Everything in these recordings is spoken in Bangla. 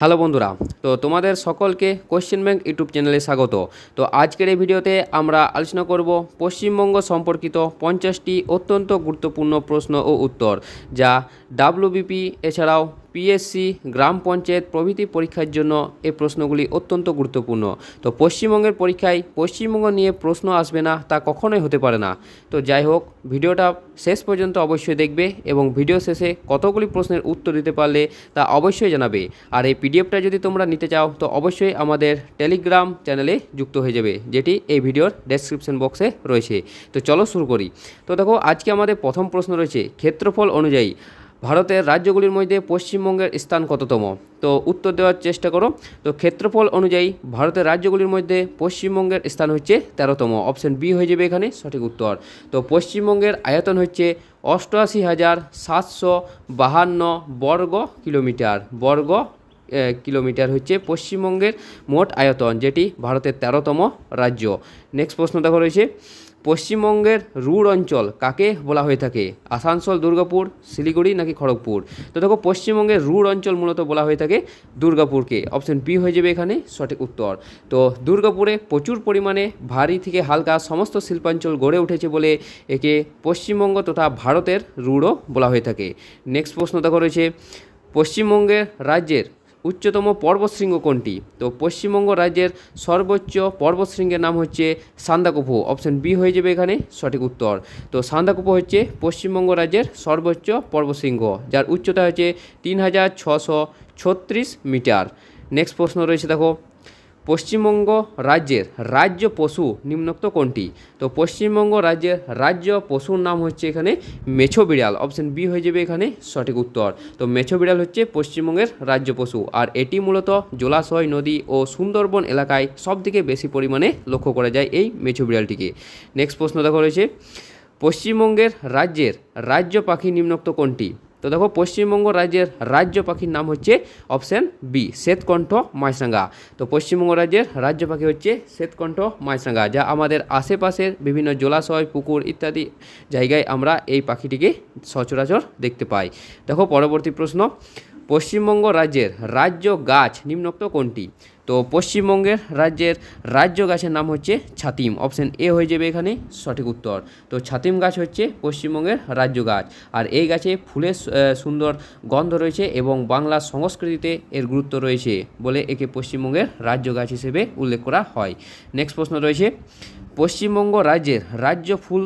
হ্যালো বন্ধুরা, তো তোমাদের সকলকে কোশ্চেন ব্যাংক ইউটিউব চ্যানেলে স্বাগত। তো আজকের এই ভিডিওতে আমরা আলোচনা করব পশ্চিমবঙ্গ সম্পর্কিত 50টি অত্যন্ত গুরুত্বপূর্ণ প্রশ্ন ও উত্তর, যা ডাব্লিউবিপি এছাড়াও পিএসসি, গ্রাম পঞ্চায়েত প্রভৃতি পরীক্ষার জন্য এই প্রশ্নগুলি অত্যন্ত গুরুত্বপূর্ণ। তো পশ্চিমবঙ্গের পরীক্ষায় পশ্চিমবঙ্গ নিয়ে প্রশ্ন আসবে না তা কখনোই হতে পারে না। তো যাই হোক, ভিডিওটা শেষ পর্যন্ত অবশ্যই দেখবে এবং ভিডিও শেষে কতগুলি প্রশ্নের উত্তর দিতে পারলে তা অবশ্যই জানাবে। আর এই পিডিএফটা যদি তোমরা নিতে চাও তো অবশ্যই আমাদের টেলিগ্রাম চ্যানেলে যুক্ত হয়ে যাবে, যেটি এই ভিডিওর ডেসক্রিপশন বক্সে রয়েছে। তো চলো শুরু করি। তো দেখো, আজকে আমাদের প্রথম প্রশ্ন রয়েছে, ক্ষেত্রফল অনুযায়ী ভারতের রাজ্যগুলির মধ্যে পশ্চিমবঙ্গের স্থান কততম? তো উত্তর দেওয়ার চেষ্টা করো। তো ক্ষেত্রফল অনুযায়ী ভারতের রাজ্যগুলির মধ্যে পশ্চিমবঙ্গের স্থান হচ্ছে 13তম। অপশন বি হয়ে যাবে এখানে সঠিক উত্তর। তো পশ্চিমবঙ্গের আয়তন হচ্ছে 88,752 বর্গ কিলোমিটার। কিলোমিটার হচ্ছে পশ্চিমবঙ্গের মোট আয়তন, যেটি ভারতের 13তম রাজ্য। নেক্সট প্রশ্ন দেখো রয়েছে, পশ্চিমবঙ্গের রুড় অঞ্চল কাকে বলা হয়ে থাকে? আসানসোল, দুর্গাপুর, শিলিগুড়ি নাকি খড়গপুর? তো দেখো, পশ্চিমবঙ্গের রুড় অঞ্চল মূলত বলা হয়ে থাকে দুর্গাপুরকে। অপশন বি হয়ে যাবে এখানে সঠিক উত্তর। তো দুর্গাপুরে প্রচুর পরিমাণে ভারী থেকে হালকা সমস্ত শিল্পাঞ্চল গড়ে উঠেছে বলে একে পশ্চিমবঙ্গ তথা ভারতের রুড়ও বলা হয়ে থাকে। নেক্সট প্রশ্ন দেখো রয়েছে, পশ্চিমবঙ্গের রাজ্যের উচ্চতম পর্বতশৃঙ্গ কোনটি? তো পশ্চিমবঙ্গ রাজ্যের সর্বোচ্চ পর্বতশৃঙ্গের নাম হচ্ছে সান্দাকফু। অপশন বি হয়ে যাবে এখানে সঠিক উত্তর। তো সান্দাকফু হচ্ছে পশ্চিমবঙ্গ রাজ্যের সর্বোচ্চ পর্বতশৃঙ্গ, যার উচ্চতা হচ্ছে 3636 মিটার। নেক্সট প্রশ্ন রয়েছে দেখো, পশ্চিমবঙ্গ রাজ্যের রাজ্য পশু নিম্নোক্ত কোনটি? তো পশ্চিমবঙ্গ রাজ্যের রাজ্য পশুর নাম হচ্ছে এখানে মেছো বিড়াল। অপশন বি হয়ে যাবে এখানে সঠিক উত্তর। তো মেছো বিড়াল হচ্ছে পশ্চিমবঙ্গের রাজ্য পশু, আর এটি মূলত জলাশয়, নদী ও সুন্দরবন এলাকায় সবথেকে বেশি পরিমাণে লক্ষ্য করা যায় এই মেছো বিড়ালটিকে। নেক্সট প্রশ্ন দেখো রয়েছে, পশ্চিমবঙ্গের রাজ্যের রাজ্য পাখি নিম্নোক্ত কোনটি? তো দেখো, পশ্চিমবঙ্গ রাজ্যের রাজ্য পাখির নাম হচ্ছে অপশান বি শ্বেতকণ্ঠ মাছরাঙা। তো পশ্চিমবঙ্গ রাজ্যের রাজ্য পাখি হচ্ছে শ্বেতকণ্ঠ মাছরাঙা, যা আমাদের আশেপাশের বিভিন্ন জলাশয়, পুকুর ইত্যাদি জায়গায় আমরা এই পাখিটিকে সচরাচর দেখতে পাই। দেখো পরবর্তী প্রশ্ন, পশ্চিমবঙ্গ রাজ্যের রাজ্য গাছ নিম্নোক্ত কোনটি? তো পশ্চিমবঙ্গের রাজ্যের রাজ্য গাছের নাম হচ্ছে ছাতিম। অপশন এ হয়ে যাবে এখানে সঠিক উত্তর। তো ছাতিম গাছ হচ্ছে পশ্চিমবঙ্গের রাজ্য গাছ, আর এই গাছে ফুলের সুন্দর গন্ধ রয়েছে এবং বাংলা সংস্কৃতিতে এর গুরুত্ব রয়েছে বলে একে পশ্চিমবঙ্গের রাজ্য গাছ হিসেবে উল্লেখ করা হয়। নেক্সট প্রশ্ন রয়েছে, পশ্চিমবঙ্গ রাজ্যের রাজ্য ফুল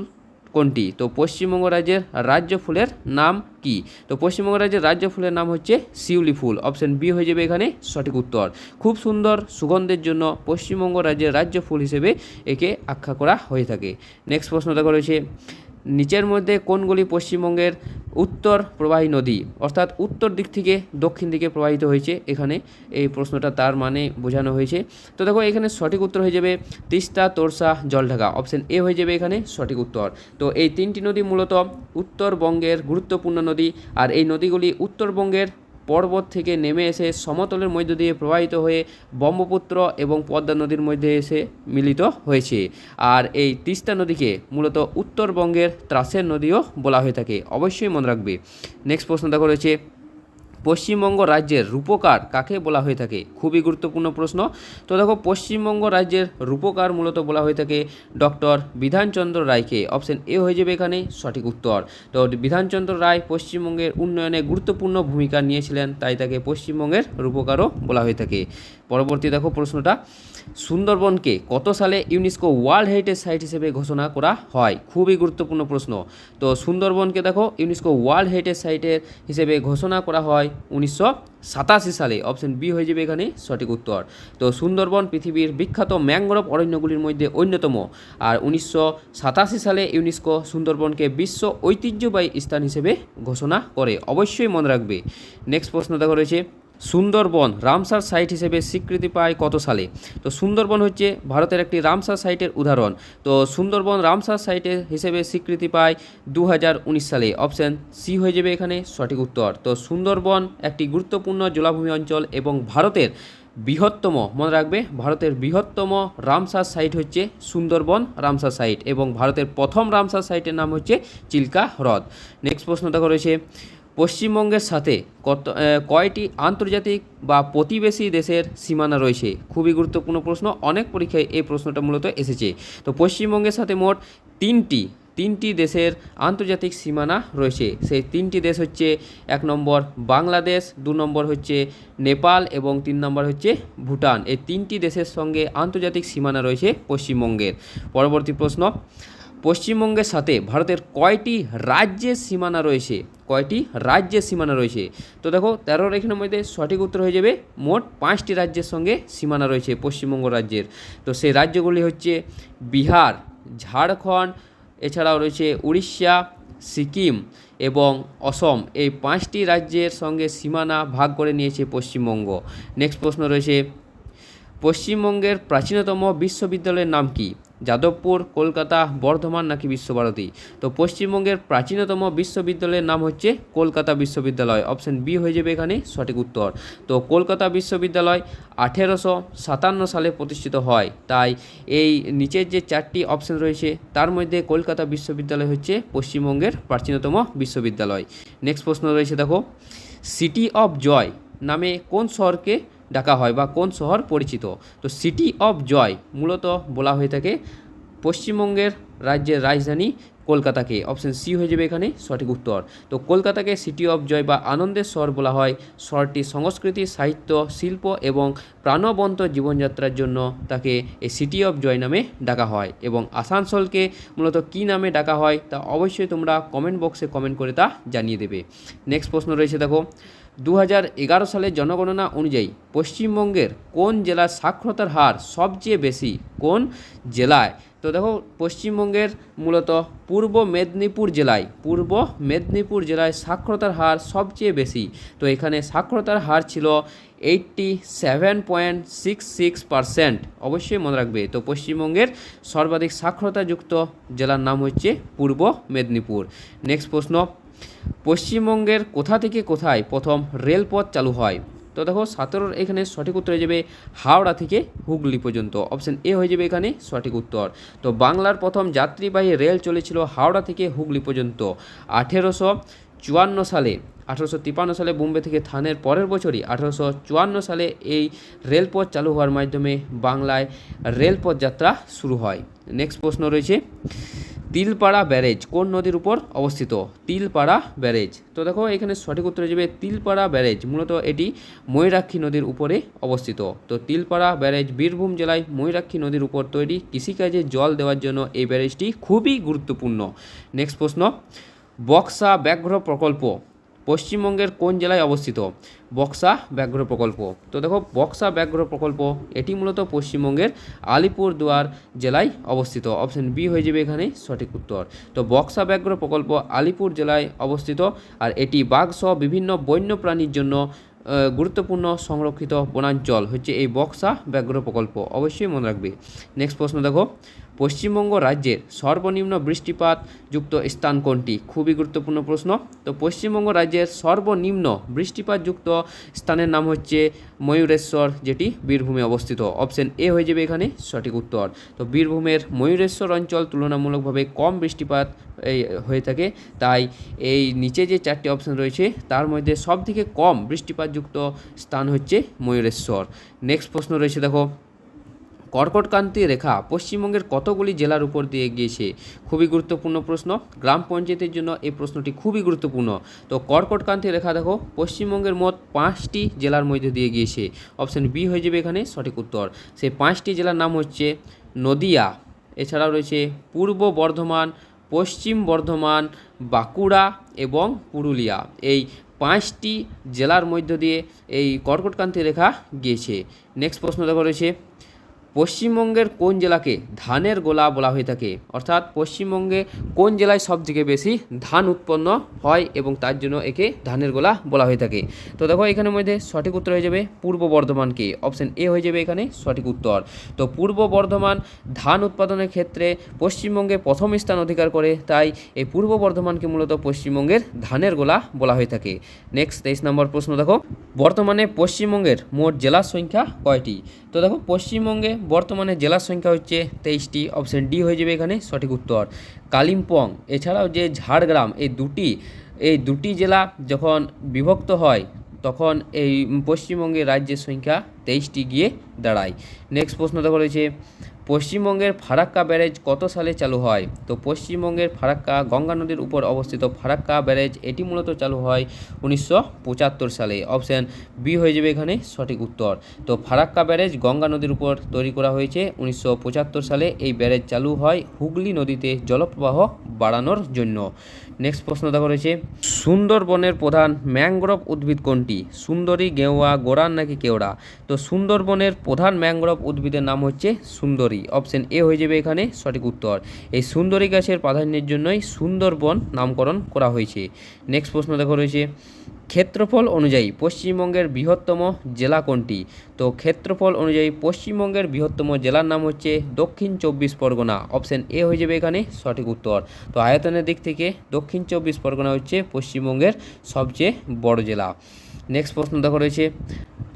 কোনটি? তো পশ্চিমবঙ্গ রাজ্যের রাজ্য ফুলের নাম কি? তো পশ্চিমবঙ্গ রাজ্যের রাজ্য ফুলের নাম হচ্ছে শিউলি ফুল। অপশন বি হয়ে যাবে এখানে সঠিক উত্তর। খুব সুন্দর সুগন্ধের জন্য পশ্চিমবঙ্গ রাজ্যের রাজ্য ফুল হিসেবে একে আখ্যা করা হয়ে থাকে। নেক্সট প্রশ্ন দেখা রয়েছে, নিচের মধ্যে কোনগুলি পশ্চিমবঙ্গের উত্তর প্রবাহী নদী, অর্থাৎ উত্তর দিক থেকে দক্ষিণ দিকে প্রবাহিত হয়েছে? এখানে এই প্রশ্নটা তার মানে বোঝানো হয়েছে। তো দেখো, এখানে সঠিক উত্তর হয়ে যাবে তিস্তা, তোরসা, জলঢাকা। অপশন এ হয়ে যাবে এখানে সঠিক উত্তর। তো এই তিনটি নদী মূলত উত্তরবঙ্গের গুরুত্বপূর্ণ নদী, আর এই নদীগুলি উত্তরবঙ্গের পর্বত থেকে নেমে এসে সমতলের মধ্য দিয়ে প্রবাহিত হয়ে ব্রহ্মপুত্র এবং পদ্মা নদীর মধ্যে এসে মিলিত হয়েছে। আর এই তিস্তা নদীকে মূলত উত্তরবঙ্গের ত্রাসের নদীও বলা হয়ে থাকে, অবশ্যই মনে রাখবে। নেক্সট প্রশ্ন দেখো রয়েছে, পশ্চিমবঙ্গ রাজ্যের রূপকার কাকে বলা হয়ে থাকে? খুবই গুরুত্বপূর্ণ প্রশ্ন। তো দেখো, পশ্চিমবঙ্গ রাজ্যের রূপকার মূলত বলা হয়ে থাকে ডক্টর বিধানচন্দ্র রায়কে। অপশন এ হয়ে যাবে এখানে সঠিক উত্তর। তো বিধানচন্দ্র রায় পশ্চিমবঙ্গের উন্নয়নে গুরুত্বপূর্ণ ভূমিকা নিয়েছিলেন, তাই তাকে পশ্চিমবঙ্গের রূপকারও বলা হয়ে থাকে। পরবর্তী দেখো প্রশ্নটা, সুন্দরবনকে কত সালে ইউনেস্কো ওয়ার্ল্ড হেরিটেজ সাইট হিসেবে ঘোষণা করা হয়? খুবই গুরুত্বপূর্ণ প্রশ্ন। তো সুন্দরবনকে দেখো ইউনেস্কো ওয়ার্ল্ড হেরিটেজ সাইটের হিসেবে ঘোষণা করা হয় 1987 সালে। অপশন বি হয়ে যাবে এখানে সঠিক উত্তর। তো সুন্দরবন পৃথিবীর বিখ্যাত ম্যানগ্রোভ অরণ্যগুলির মধ্যে অন্যতম, আর 1987 সালে ইউনেস্কো সুন্দরবনকে বিশ্ব ঐতিহ্যবাহী স্থান হিসেবে ঘোষণা করে, অবশ্যই মনে রাখবে। নেক্সট প্রশ্ন দেখা রয়েছে, সুন্দরবন রামসার সাইট হিসেবে স্বীকৃতি পায় কত সালে? তো সুন্দরবন হচ্ছে ভারতের একটি রামসার সাইটের উদাহরণ। তো সুন্দরবন রামসার সাইটের হিসেবে স্বীকৃতি পায় 2019 সালে। অপশান সি হয়ে যাবে এখানে সঠিক উত্তর। তো সুন্দরবন একটি গুরুত্বপূর্ণ জলাভূমি অঞ্চল এবং ভারতের বৃহত্তম, মনে রাখবে, ভারতের বৃহত্তম রামসার সাইট হচ্ছে সুন্দরবন রামসার সাইট, এবং ভারতের প্রথম রামসার সাইটের নাম হচ্ছে চিল্কা হ্রদ। নেক্সট প্রশ্ন দেখো রয়েছে, পশ্চিমবঙ্গের সাথে কয়টি আন্তর্জাতিক বা প্রতিবেশী দেশের সীমানা রয়েছে? খুবই গুরুত্বপূর্ণ প্রশ্ন, অনেক পরীক্ষায় এই প্রশ্নটা মূলত এসেছে। তো পশ্চিমবঙ্গের সাথে মোট তিনটি দেশের আন্তর্জাতিক সীমানা রয়েছে। সেই তিনটি দেশ হচ্ছে 1 নম্বর বাংলাদেশ, 2 নম্বর হচ্ছে নেপাল এবং 3 নম্বর হচ্ছে ভুটান। এই তিনটি দেশের সঙ্গে আন্তর্জাতিক সীমানা রয়েছে পশ্চিমবঙ্গের। পরবর্তী প্রশ্ন, পশ্চিমবঙ্গের সাথে ভারতের কয়টি রাজ্যের সীমানা রয়েছে? কয়টি রাজ্যের সীমানা রয়েছে? তো দেখো 13 এখানের মধ্যে সঠিক উত্তর হয়ে যাবে, মোট 5টি রাজ্যের সঙ্গে সীমানা রয়েছে পশ্চিমবঙ্গ রাজ্যের। তো সেই রাজ্যগুলি হচ্ছে বিহার, ঝাড়খণ্ড, এছাড়াও রয়েছে উড়িষ্যা, সিকিম এবং অসম। এই 5টি রাজ্যের সঙ্গে সীমানা ভাগ করে নিয়েছে পশ্চিমবঙ্গ। নেক্সট প্রশ্ন রয়েছে, পশ্চিমবঙ্গের প্রাচীনতম বিশ্ববিদ্যালয়ের নাম কি? যাদবপুর, কলকাতা, বর্ধমান নাকি বিশ্বভারতী? তো পশ্চিমবঙ্গের প্রাচীনতম বিশ্ববিদ্যালয়ের নাম হচ্ছে কলকাতা বিশ্ববিদ্যালয়। অপশন বি হয়ে যাবে এখানে সঠিক উত্তর। তো কলকাতা বিশ্ববিদ্যালয় 1857 সালে প্রতিষ্ঠিত হয়। তাই এই নিচের যে 4টি অপশন রয়েছে তার মধ্যে কলকাতা বিশ্ববিদ্যালয় হচ্ছে পশ্চিমবঙ্গের প্রাচীনতম বিশ্ববিদ্যালয়। নেক্সট প্রশ্ন রয়েছে দেখো, সিটি অফ জয় নামে কোন শহরকে ডাকা হয় বা কোন শহর পরিচিত? তো সিটি অফ জয় মূলত বলা হয়ে থাকে পশ্চিমবঙ্গের রাজ্যের রাজধানী কলকাতাকে। অপশন সি হয়ে যাবে এখানে সঠিক উত্তর। তো কলকাতাকে সিটি অফ জয় বা আনন্দের শহর বলা হয়। শহরটি সংস্কৃতি, সাহিত্য, শিল্প এবং প্রাণবন্ত জীবনযাত্রার জন্য তাকে এই সিটি অফ জয় নামে ডাকা হয়। এবং আসানসোলকে মূলত কী নামে ডাকা হয় তা অবশ্যই তোমরা কমেন্ট বক্সে কমেন্ট করে তা জানিয়ে দেবে। নেক্সট প্রশ্ন রয়েছে দেখো, 2011 সালের জনগণনা অনুযায়ী পশ্চিমবঙ্গের কোন জেলার সাক্ষরতার হার সবচেয়ে বেশি? কোন জেলায়? তো দেখো পশ্চিমবঙ্গের মূলত পূর্ব মেদিনীপুর জেলায় সাক্ষরতার হার সবচেয়ে বেশি। তো এখানে সাক্ষরতার হার ছিল 87.66%। অবশ্যই মনে রাখবে। তো পশ্চিমবঙ্গের সর্বাধিক সাক্ষরতাযুক্ত জেলার নাম হচ্ছে পূর্ব মেদিনীপুর। নেক্সট প্রশ্ন, পশ্চিমবঙ্গের কোথা থেকে কোথায় প্রথম রেলপথ চালু হয়? তো দেখো 17 এখানে সঠিক উত্তর হয়ে যাবে হাওড়া থেকে হুগলি পর্যন্ত। অপশন এ হয়ে যাবে এখানে সঠিক উত্তর। তো বাংলার প্রথম যাত্রীবাহী রেল চলেছিল হাওড়া থেকে হুগলি পর্যন্ত 1854 সালে। 1853 সালে বোম্বে থেকে থানের পরের বছরই 1854 সালে এই রেলপথ চালু হওয়ার মাধ্যমে বাংলায় রেলপথ যাত্রা শুরু হয়। নেক্সট প্রশ্ন রয়েছে, তিলপাড়া ব্যারেজ কোন নদীর উপর অবস্থিত? তিলপাড়া ব্যারেজ। তো দেখো এখানে সঠিক উত্তর হয়ে যাবে তিলপাড়া ব্যারেজ। মূলত এটি ময়ূরাক্ষী নদীর উপরে অবস্থিত। তো তিলপাড়া ব্যারেজ বীরভূম জেলায় ময়ূরাক্ষী নদীর উপর তৈরি। কৃষিকাজে জল দেওয়ার জন্য এই ব্যারেজটি খুবই গুরুত্বপূর্ণ। নেক্সট প্রশ্ন, বক্সা ব্যাঘ্র প্রকল্প পশ্চিমবঙ্গের কোন জেলায় অবস্থিত? বক্সা ব্যাঘ্র প্রকল্প। তো দেখো বক্সা ব্যাঘ্র প্রকল্প এটি মূলত পশ্চিমবঙ্গের আলিপুরদুয়ার জেলায় অবস্থিত। অপশন বি হয়ে যাবে এখানে সঠিক উত্তর। তো বক্সা ব্যাঘ্র প্রকল্প আলিপুর জেলায় অবস্থিত আর এটি বাঘসহ বিভিন্ন বন্যপ্রাণীর জন্য গুরুত্বপূর্ণ সংরক্ষিত বনাঞ্চল হচ্ছে এই বক্সা ব্যাঘ্র প্রকল্প। অবশ্যই মনে রাখবে। নেক্সট প্রশ্ন দেখো, পশ্চিমবঙ্গ রাজ্যের সর্বনিম্ন বৃষ্টিপাত যুক্ত স্থান কোনটি? খুবই গুরুত্বপূর্ণ প্রশ্ন। তো পশ্চিমবঙ্গ রাজ্যের সর্বনিম্ন বৃষ্টিপাতযুক্ত স্থানের নাম হচ্ছে ময়ূরেশ্বর, যেটি বীরভূমে অবস্থিত। অপশন এ হয়ে যাবে এখানে সঠিক উত্তর। তো বীরভূমের ময়ূরেশ্বর অঞ্চল তুলনামূলকভাবে কম বৃষ্টিপাত হয়ে থাকে। তাই এই নিচে যে 4টি অপশন রয়েছে তার মধ্যে সবথেকে কম বৃষ্টিপাতযুক্ত স্থান হচ্ছে ময়ূরেশ্বর। নেক্সট প্রশ্ন রয়েছে দেখো, কর্কটক্রান্তি রেখা পশ্চিমবঙ্গের কতগুলি জেলার উপর দিয়ে গিয়েছে? খুবই গুরুত্বপূর্ণ প্রশ্ন। গ্রাম পঞ্চায়েতের জন্য এই প্রশ্নটি খুবই গুরুত্বপূর্ণ। তো কর্কটক্রান্তি রেখা দেখো পশ্চিমবঙ্গের মোট 5টি জেলার মধ্যে দিয়ে গিয়েছে। অপশন বি হয়ে যাবে এখানে সঠিক উত্তর। সেই 5টি জেলার নাম হচ্ছে নদিয়া, এছাড়াও রয়েছে পূর্ব বর্ধমান, পশ্চিম বর্ধমান, বাঁকুড়া এবং পুরুলিয়া। এই 5টি জেলার মধ্য দিয়ে এই কর্কটক্রান্তি রেখা গিয়েছে। নেক্সট প্রশ্ন দেখো রয়েছে, পশ্চিমবঙ্গের কোন জেলাকে ধানের গোলা বলা হয়ে থাকে? অর্থাৎ পশ্চিমবঙ্গে কোন জেলায় সবথেকে বেশি ধান উৎপন্ন হয় এবং তার জন্য একে ধানের গোলা বলা হয়ে থাকে? তো দেখো এখানের মধ্যে সঠিক উত্তর হয়ে যাবে পূর্ব বর্ধমানকে। অপশন এ হয়ে যাবে এখানে সঠিক উত্তর। তো পূর্ব বর্ধমান ধান উৎপাদনের ক্ষেত্রে পশ্চিমবঙ্গে প্রথম স্থান অধিকার করে। তাই এই পূর্ব বর্ধমানকে মূলত পশ্চিমবঙ্গের ধানের গোলা বলা হয়ে থাকে। নেক্সট 23 নম্বর প্রশ্ন দেখো, বর্তমানে পশ্চিমবঙ্গের মোট জেলার সংখ্যা কয়টি? তো দেখো পশ্চিমবঙ্গে বর্তমানে জেলার সংখ্যা হচ্ছে 23টি। অপশন ডি হয়ে যাবে এখানে সঠিক উত্তর। কালিম্পং এছাড়াও যে ঝাড়গ্রাম, এই দুটি এই দুটি জেলা যখন বিভক্ত হয় তখন এই পশ্চিমবঙ্গের রাজ্যের সংখ্যা 23টি গিয়ে দাঁড়ায়। নেক্সট প্রশ্ন দেখো রয়েছে পশ্চিমবঙ্গের ফারাক্কা ব্যারেজ কত সালে চালু হয়? তো পশ্চিমবঙ্গের ফারাক্কা গঙ্গা নদীর উপর অবস্থিত ফারাক্কা ব্যারেজ এটি মূলত চালু হয় 1975 সালে। অপশান বি হয়ে যাবে এখানে সঠিক উত্তর। তো ফারাক্কা ব্যারেজ গঙ্গা নদীর উপর তৈরি করা হয়েছে 1975 সালে। এই ব্যারেজ চালু হয় হুগলি নদীতে জলপ্রবাহ বাড়ানোর জন্য। নেক্সট প্রশ্ন দেখো রয়েছে সুন্দরবনের প্রধান ম্যানগ্রোভ উদ্ভিদ কোনটি? সুন্দরী, গেওয়া, গোরান নাকি কেওড়া? তো সুন্দরবনের প্রধান ম্যানগ্রোভ উদ্ভিদের নাম হচ্ছে সুন্দরী। অপশন এ হয়ে যাবে এখানে সঠিক উত্তর। এই সুন্দরী গাছের প্রাধান্যের জন্যই সুন্দরবন নামকরণ করা হয়েছে। নেক্সট প্রশ্ন দেখো রয়েছে ক্ষেত্রফল অনুযায়ী পশ্চিমবঙ্গের বৃহত্তম জেলা কোনটি? তো ক্ষেত্রফল অনুযায়ী পশ্চিমবঙ্গের বৃহত্তম জেলার নাম হচ্ছে দক্ষিণ 24 পরগনা। অপশন এ হয়ে যাবে এখানে সঠিক উত্তর। তো আয়তনের দিক থেকে দক্ষিণ 24 পরগনা হচ্ছে পশ্চিমবঙ্গের সবচেয়ে বড় জেলা। নেক্সট প্রশ্ন দেখো রয়েছে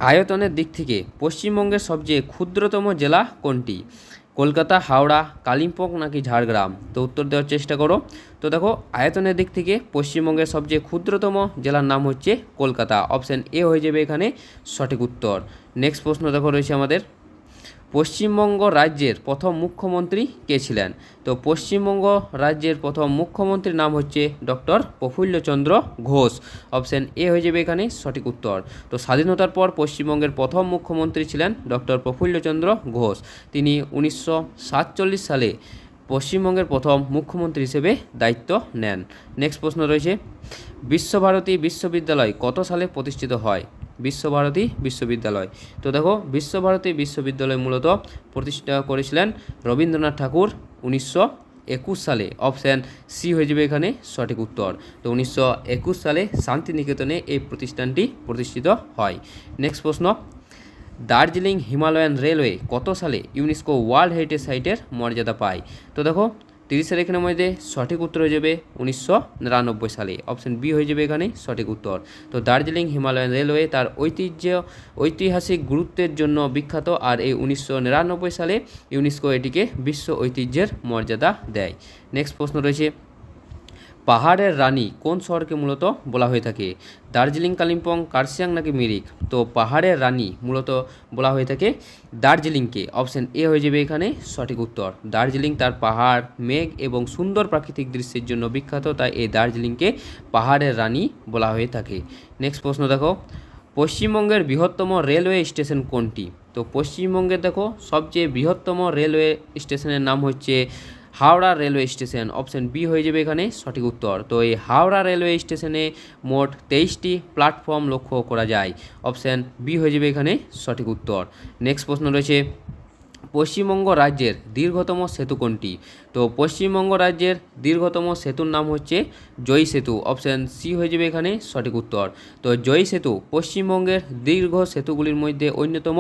আয়তনের দিক থেকে পশ্চিমবঙ্গের সবচেয়ে ক্ষুদ্রতম জেলা কোনটি? কলকাতা, হাওড়া, কালিম্পং নাকি ঝাড়গ্রাম? তো উত্তর দেওয়ার চেষ্টা করো। তো দেখো আয়তনের দিক থেকে পশ্চিমবঙ্গের সবচেয়ে ক্ষুদ্রতম জেলার নাম হচ্ছে কলকাতা। অপশান এ হয়ে যাবে এখানে সঠিক উত্তর। নেক্সট প্রশ্ন দেখো রয়েছে আমাদের পশ্চিমবঙ্গ রাজ্যের প্রথম মুখ্যমন্ত্রী কে ছিলেন? তো পশ্চিমবঙ্গ রাজ্যের প্রথম মুখ্যমন্ত্রীর নাম হচ্ছে doctor Prafulla Chandra Ghosh. Option A হয়ে যাবে এখানে সঠিক উত্তর। তো স্বাধীনতার পর পশ্চিমবঙ্গের প্রথম মুখ্যমন্ত্রী ছিলেন ডক্টর প্রফুল্লচন্দ্র ঘোষ। তিনি 1947 সালে পশ্চিমবঙ্গের প্রথম মুখ্যমন্ত্রী হিসেবে দায়িত্ব নেন। নেক্সট প্রশ্ন রয়েছে বিশ্বভারতী বিশ্ববিদ্যালয় কত সালে প্রতিষ্ঠিত হয়? বিশ্বভারতী বিশ্ববিদ্যালয়। তো দেখো বিশ্বভারতী বিশ্ববিদ্যালয় মূলত প্রতিষ্ঠা করেছিলেন রবীন্দ্রনাথ ঠাকুর 1921 সালে। অপশান সি হয়ে যাবে এখানে সঠিক উত্তর। তো 1921 সালে শান্তিনিকেতনে এই প্রতিষ্ঠানটি প্রতিষ্ঠিত হয়। নেক্সট প্রশ্ন দার্জিলিং হিমালয়ান রেলওয়ে কত সালে ইউনেস্কো ওয়ার্ল্ড হেরিটেজ সাইটের মর্যাদা পায়? তো দেখো 30 এখানের মধ্যে সঠিক উত্তর হয়ে যাবে 1999 সালে। অপশান বি হয়ে যাবে এখানে সঠিক উত্তর। তো দার্জিলিং হিমালয়ান রেলওয়ে তার ঐতিহাসিক গুরুত্বের জন্য বিখ্যাত, আর এই 1999 সালে ইউনেস্কো এটিকে বিশ্ব ঐতিহ্যের মর্যাদা দেয়। নেক্সট প্রশ্ন রয়েছে পাহাড়ের রানী কোন শহরকে মূলত বলা হয়ে থাকে? দার্জিলিং, কালিম্পং, কার্শিয়াং নাকি মিরিক? তো পাহাড়ের রানী মূলত বলা হয়ে থাকে দার্জিলিংকে। অপশান এ হয়ে যাবে এখানে সঠিক উত্তর। দার্জিলিং তার পাহাড়, মেঘ এবং সুন্দর প্রাকৃতিক দৃশ্যের জন্য বিখ্যাত, তাই এই দার্জিলিংকে পাহাড়ের রানী বলা হয়ে থাকে। নেক্সট প্রশ্ন দেখো পশ্চিমবঙ্গের বৃহত্তম রেলওয়ে স্টেশন কোনটি? তো পশ্চিমবঙ্গের দেখো সবচেয়ে বৃহত্তম রেলওয়ে স্টেশনের নাম হচ্ছে Howrah railway station. Option B হয়ে যাবে এখানে সঠিক উত্তর। তো এই হাওড়া রেলওয়ে স্টেশনে মোট 23টি প্ল্যাটফর্ম লক্ষ্য করা যায়। অপশান বি হয়ে যাবে এখানে সঠিক উত্তর। নেক্সট প্রশ্ন রয়েছে পশ্চিমবঙ্গ রাজ্যের দীর্ঘতম সেতু কোনটি? তো পশ্চিমবঙ্গ রাজ্যের দীর্ঘতম সেতুর নাম হচ্ছে জয়ী সেতু। অপশান সি হয়ে যাবে এখানে সঠিক উত্তর। তো জয়ী সেতু পশ্চিমবঙ্গের দীর্ঘ সেতুগুলির মধ্যে অন্যতম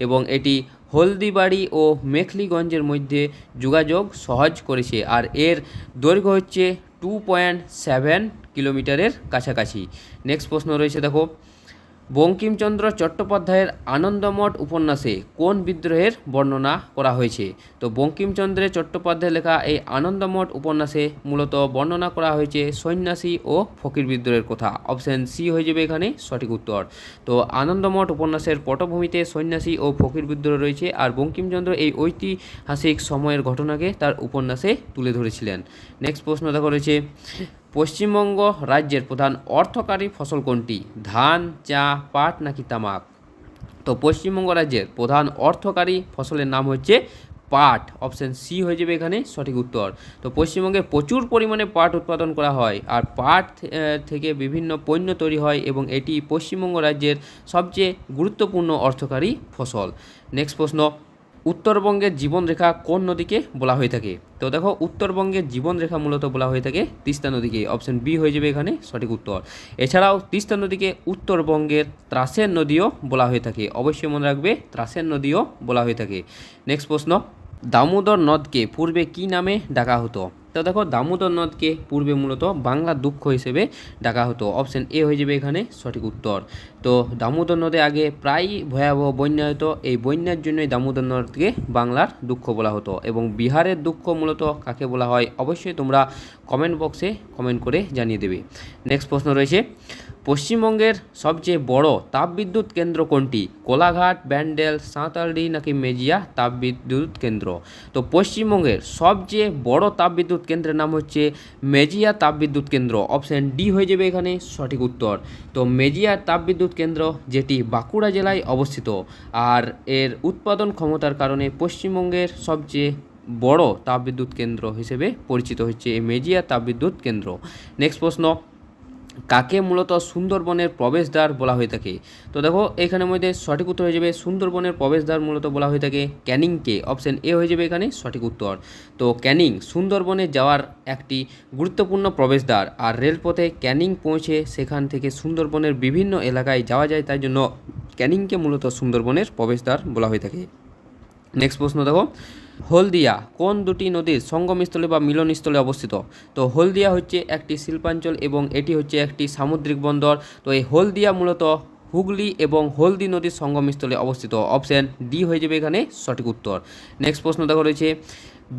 এবং এটি হলদিবাড়ি ও মেখলিগঞ্জের মধ্যে যোগাযোগ সহজ করেছে, আর এর দৈর্ঘ্য হচ্ছে 2.7 কিলোমিটারের কাছাকাছি। নেক্সট প্রশ্ন রয়েছে দেখো বঙ্কিমচন্দ্র চট্টোপাধ্যায়ের আনন্দমঠ উপন্যাসে কোন বিদ্রোহের বর্ণনা করা হয়েছে? তো বঙ্কিমচন্দ্রের চট্টোপাধ্যায় লেখা এই আনন্দমঠ উপন্যাসে মূলত বর্ণনা করা হয়েছে সন্ন্যাসী ও ফকির বিদ্রোহের কথা। অপশান সি হয়ে যাবে এখানে সঠিক উত্তর। তো আনন্দমঠ উপন্যাসের পটভূমিতে সন্ন্যাসী ও ফকির বিদ্রোহ রয়েছে, আর বঙ্কিমচন্দ্র এই ঐতিহাসিক সময়ের ঘটনাকে তার উপন্যাসে তুলে ধরেছিলেন। নেক্সট প্রশ্ন দেখো রয়েছে পশ্চিমবঙ্গ রাজ্যের প্রধান অর্থকারী ফসল কোনটি? ধান, চা, পাট নাকি তামাক? তো পশ্চিমবঙ্গ রাজ্যের প্রধান অর্থকারী ফসলের নাম হচ্ছে পাট। অপশান সি হয়ে যাবে এখানে সঠিক উত্তর। তো পশ্চিমবঙ্গে প্রচুর পরিমাণে পাট উৎপাদন করা হয়, আর পাট থেকে বিভিন্ন পণ্য তৈরি হয় এবং এটি পশ্চিমবঙ্গ রাজ্যের সবচেয়ে গুরুত্বপূর্ণ অর্থকারী ফসল। নেক্সট প্রশ্ন উত্তরবঙ্গের জীবনরেখা কোন নদীকে বলা হয়ে থাকে? তো দেখো উত্তরবঙ্গের জীবনরেখা মূলত বলা হয়ে থাকে তিস্তা নদীকে। অপশান বি হয়ে যাবে এখানে সঠিক উত্তর। এছাড়াও তিস্তা নদীকে উত্তরবঙ্গের ত্রাসের নদীও বলা হয়ে থাকে। অবশ্যই মনে রাখবে ত্রাসের নদীও বলা হয়ে থাকে। নেক্সট প্রশ্ন দামোদর নদকে পূর্বে কী নামে ডাকা হতো? তো দেখো দামোদর নদকে পূর্বে মূলত বাংলার দুঃখ হিসেবে ডাকা হতো। অপশন এ হয়ে যাবে এখানে সঠিক উত্তর। তো দামোদর নদে আগে প্রায় ভয়াবহ বন্যা হতো, এই বন্যার জন্যই দামোদর নদকে বাংলার দুঃখ বলা হতো। এবং বিহারের দুঃখ মূলত কাকে বলা হয় অবশ্যই তোমরা কমেন্ট বক্সে কমেন্ট করে জানিয়ে দেবে। নেক্সট প্রশ্ন রয়েছে, পশ্চিমবঙ্গের সবচেয়ে বড় তাপবিদ্যুৎ কেন্দ্র কোনটি? কোলাঘাট, ব্যান্ডেল, সাঁওতালডি নাকি মেজিয়া তাপবিদ্যুৎ কেন্দ্র? তো পশ্চিমবঙ্গের সবচেয়ে বড় তাপবিদ্যুৎ কেন্দ্রের নাম হচ্ছে মেজিয়া তাপবিদ্যুৎ কেন্দ্র। অপশান ডি হয়ে যাবে এখানে সঠিক উত্তর। তো মেজিয়া তাপবিদ্যুৎ কেন্দ্র যেটি বাঁকুড়া জেলায় অবস্থিত, আর এর উৎপাদন ক্ষমতার কারণে পশ্চিমবঙ্গের সবচেয়ে বড় তাপবিদ্যুৎ কেন্দ্র হিসেবে পরিচিত হচ্ছে এই মেজিয়া তাপবিদ্যুৎ কেন্দ্র। নেক্সট প্রশ্ন, কাকে মূলত সুন্দরবনের প্রবেশদ্বার বলা হয়ে থাকে? তো দেখো এখানের মধ্যে সঠিক উত্তর হয়ে যাবে সুন্দরবনের প্রবেশদ্বার মূলত বলা হয়ে থাকে ক্যানিংকে। অপশন এ হয়ে যাবে এখানে সঠিক উত্তর। তো ক্যানিং সুন্দরবনে যাওয়ার একটি গুরুত্বপূর্ণ প্রবেশদ্বার, আর রেলপথে ক্যানিং পৌঁছে সেখান থেকে সুন্দরবনের বিভিন্ন এলাকায় যাওয়া যায়, তাই জন্য ক্যানিংকে মূলত সুন্দরবনের প্রবেশদ্বার বলা হয়ে থাকে। নেক্সট প্রশ্ন দেখো, হলদিয়া কোন দুটি নদীর সঙ্গমস্থলে বা মিলনস্থলে অবস্থিত? তো হলদিয়া হচ্ছে একটি শিল্পাঞ্চল এবং এটি হচ্ছে একটি সামুদ্রিক বন্দর। তো এই হলদিয়া মূলত হুগলি এবং হলদি নদীর সঙ্গমস্থলে অবস্থিত। অপশান ডি হয়ে যাবে এখানে সঠিক উত্তর। নেক্সট প্রশ্ন দেখো রয়েছে,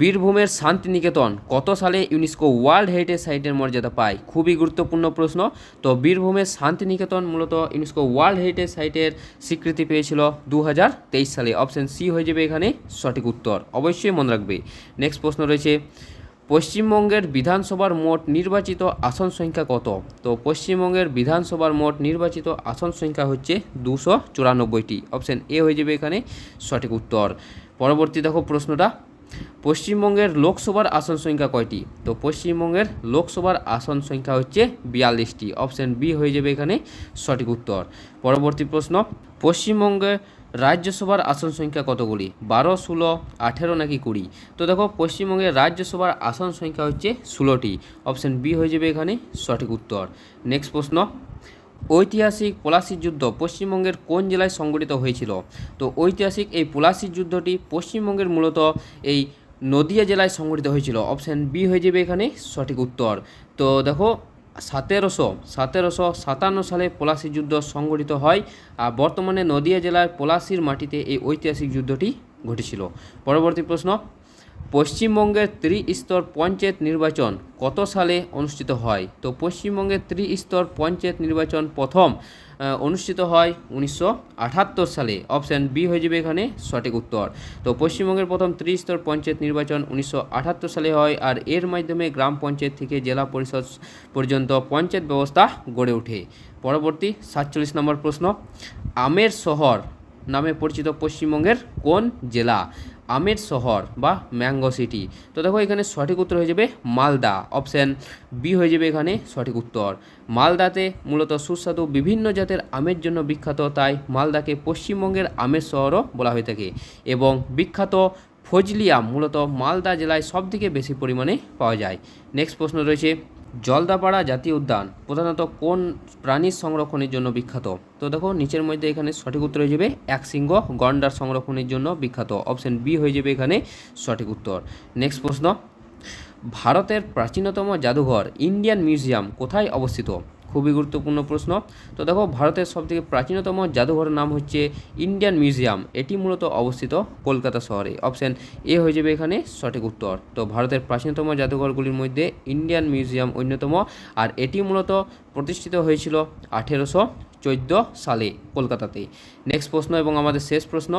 বীরভূমের শান্তিনিকেতন কত সালে ইউনেস্কো ওয়ার্ল্ড হেরিটেজ সাইটের মর্যাদা পায়? খুবই গুরুত্বপূর্ণ প্রশ্ন। তো বীরভূমের শান্তিনিকেতন মূলত ইউনেস্কো ওয়ার্ল্ড হেরিটেজ সাইটের স্বীকৃতি পেয়েছিল 2023 সালে। অপশান সি হয়ে যাবে এখানে সঠিক উত্তর, অবশ্যই মনে রাখবে। নেক্সট প্রশ্ন রয়েছে, পশ্চিমবঙ্গের বিধানসভার মোট নির্বাচিত আসন সংখ্যা কত? তো পশ্চিমবঙ্গের বিধানসভার মোট নির্বাচিত আসন সংখ্যা হচ্ছে 294টি। অপশান এ হয়ে যাবে এখানে সঠিক উত্তর। পরবর্তী দেখো প্রশ্নটা, পশ্চিমবঙ্গের লোকসভার আসন সংখ্যা কয়টি? তো পশ্চিমবঙ্গের লোকসভার আসন সংখ্যা হচ্ছে 42টি। অপশান বি হয়ে যাবে এখানে সঠিক উত্তর। পরবর্তী প্রশ্ন, পশ্চিমবঙ্গে রাজ্যসভার আসন সংখ্যা কতগুলি? 12, 16, 18 নাকি 20? তো দেখো পশ্চিমবঙ্গের রাজ্যসভার আসন সংখ্যা হচ্ছে 16টি। অপশান বি হয়ে যাবে এখানে সঠিক উত্তর। নেক্সট প্রশ্ন, ঐতিহাসিক পলাশির যুদ্ধ পশ্চিমবঙ্গের কোন জেলায় সংঘটিত হয়েছিল? তো ঐতিহাসিক এই পলাশির যুদ্ধটি পশ্চিমবঙ্গের মূলত এই নদিয়া জেলায় সংঘটিত হয়েছিল। অপশান বি হয়ে যাবে এখানে সঠিক উত্তর। তো দেখো 1757 সালে পলাশির যুদ্ধ সংঘটিত হয়, আর বর্তমানে নদিয়া জেলার পলাশির মাটিতে এই ঐতিহাসিক যুদ্ধটি ঘটেছিল। পরবর্তী প্রশ্ন, পশ্চিমবঙ্গের ত্রিস্তর পঞ্চায়েত নির্বাচন কত সালে অনুষ্ঠিত হয়? তো পশ্চিমবঙ্গের ত্রিস্তর পঞ্চায়েত নির্বাচন প্রথম অনুষ্ঠিত হয় 1978 সালে। অপশান বি হয়ে যাবে এখানে সঠিক উত্তর। তো পশ্চিমবঙ্গের প্রথম ত্রিস্তর পঞ্চায়েত নির্বাচন 1978 সালে হয়, আর এর মাধ্যমে গ্রাম পঞ্চায়েত থেকে জেলা পরিষদ পর্যন্ত পঞ্চায়েত ব্যবস্থা গড়ে ওঠে। পরবর্তী 47 নম্বর প্রশ্ন, আমের শহর নামে পরিচিত পশ্চিমবঙ্গের কোন জেলা? আমের শহর বা ম্যাঙ্গো সিটি। তো দেখো এখানে সঠিক উত্তর হয়ে যাবে মালদা। অপশান বি হয়ে যাবে এখানে সঠিক উত্তর। মালদাতে মূলত সুস্বাদু বিভিন্ন জাতের আমের জন্য বিখ্যাত, তাই মালদাকে পশ্চিমবঙ্গের আমের শহরও বলা হয়ে থাকে। এবং বিখ্যাত ফজলি আম মূলত মালদা জেলায় সবথেকে বেশি পরিমাণে পাওয়া যায়। নেক্সট প্রশ্ন রয়েছে, জলদাপাড়া জাতীয় উদ্যান প্রধানত কোন প্রাণীর সংরক্ষণের জন্য বিখ্যাত? তো দেখো নিচের মধ্যে এখানে সঠিক উত্তর হয়ে যাবে একশৃঙ্গ গন্ডার সংরক্ষণের জন্য বিখ্যাত। অপশান বি হয়ে যাবে এখানে সঠিক উত্তর। নেক্সট প্রশ্ন, ভারতের প্রাচীনতম জাদুঘর ইন্ডিয়ান মিউজিয়াম কোথায় অবস্থিত? খুবই গুরুত্বপূর্ণ প্রশ্ন। তো দেখো ভারতের সবথেকে প্রাচীনতম জাদুঘরের নাম হচ্ছে ইন্ডিয়ান মিউজিয়াম, এটি মূলত অবস্থিত কলকাতা শহরে। অপশান এ হয়ে যাবে এখানে সঠিক উত্তর। তো ভারতের প্রাচীনতম জাদুঘরগুলির মধ্যে ইন্ডিয়ান মিউজিয়াম অন্যতম, আর এটি মূলত প্রতিষ্ঠিত হয়েছিল 1814 সালে কলকাতাতে। নেক্সট প্রশ্ন এবং আমাদের শেষ প্রশ্ন,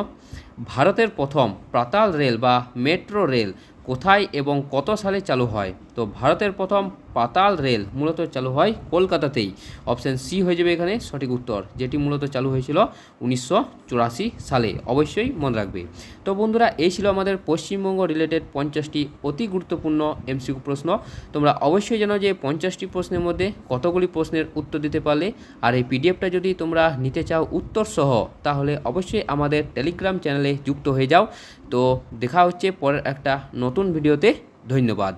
ভারতের প্রথম পাতাল রেল বা মেট্রো রেল কোথায় এবং কত সালে চালু হয়? তো ভারতের প্রথম পাতাল রেল মূলত চালু হয় কলকাতাতেই। অপশান সি হয়ে যাবে এখানে সঠিক উত্তর, যেটি মূলত চালু হয়েছিল 1984 সালে। অবশ্যই মনে রাখবে। তো বন্ধুরা এই ছিল আমাদের পশ্চিমবঙ্গ রিলেটেড 50টি অতি গুরুত্বপূর্ণ এমসিকিউ প্রশ্ন। তোমরা অবশ্যই জানো যে 50টি প্রশ্নের মধ্যে কতগুলি প্রশ্নের উত্তর দিতে পারলে। আর এই পিডিএফটা যদি তোমরা নিতে চাও উত্তর সহ, তাহলে অবশ্যই আমাদের টেলিগ্রাম চ্যানেলে যুক্ত হয়ে যাও। তো দেখা হচ্ছে পরের একটা নতুন ভিডিওতে। ধন্যবাদ।